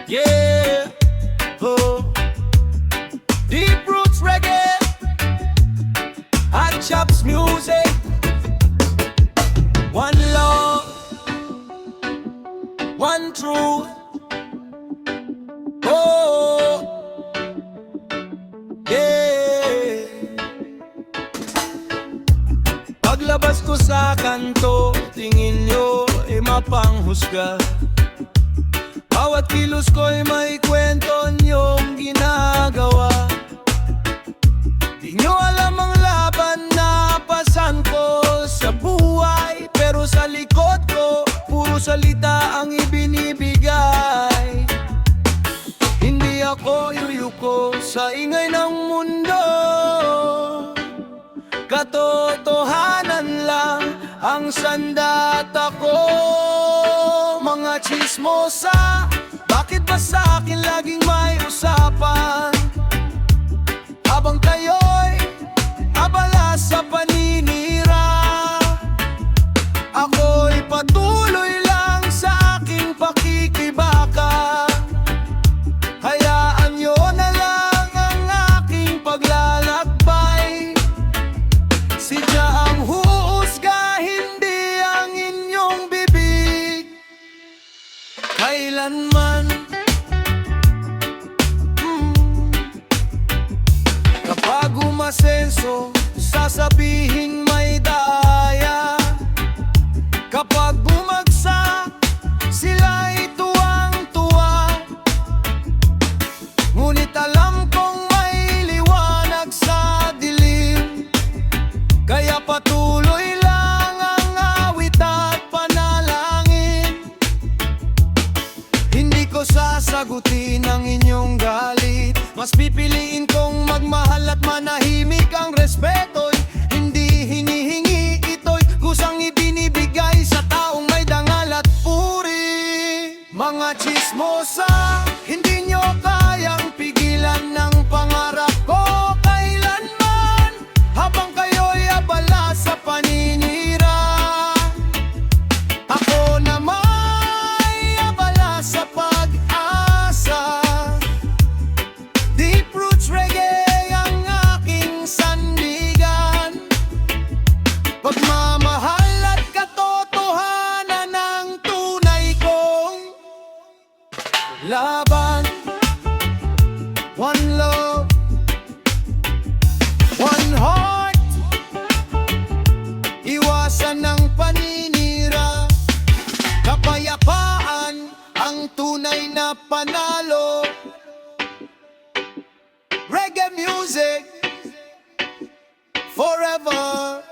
Yeah, oh. Deep roots reggae, hot chops music. One love, one truth. Oh, yeah. Paglabas ko sa kanto, tingin nyo ay mapanghusga. Bawat kilos ko'y may kwento niyong ginagawa. Di nyo alam ang laban na pasan ko sa buhay, pero sa likod ko, puro salita ang ibinibigay. Hindi ako yuyuko sa ingay ng mundo, katotohanan lang ang sandata ko. Mga chismosa, bakit ba sa akin laging may usapan? Habang kayo'y abala sa paninira, ako'y patuloy lang sa aking pakikibaka. Hayaan nyo na lang ang aking paglalakbay. Sidya ang huusga, hindi ang inyong bibig. Kailanman kapag umasenso, sasabihin may daya. Kapag bumagsak, sila'y tuwang-tuwa. Ngunit alam kong may liwanag sa dilim, kaya patuloy lang ang awit at panalangin. Hindi ko sasagutin ang inyong galit, mas pipiliin kong magmahal at manahimik. Ang respeto'y hindi hinihingi, ito'y kusang ibinibigay sa taong may dangal at puri. Mga chismosa, hindi nyo kayang pigilan ng pangarap ko kailanman. Habang kayo'y abala sa paninira, ako nama'y abala sa pag-asa. Deep roots reggae ang aking sandigan, pagmamahal at katotohanan ang tunay kong laban. One love, one heart, iwasan ng paninira. Kapayapaan ang tunay na panalo. Reggae music forever.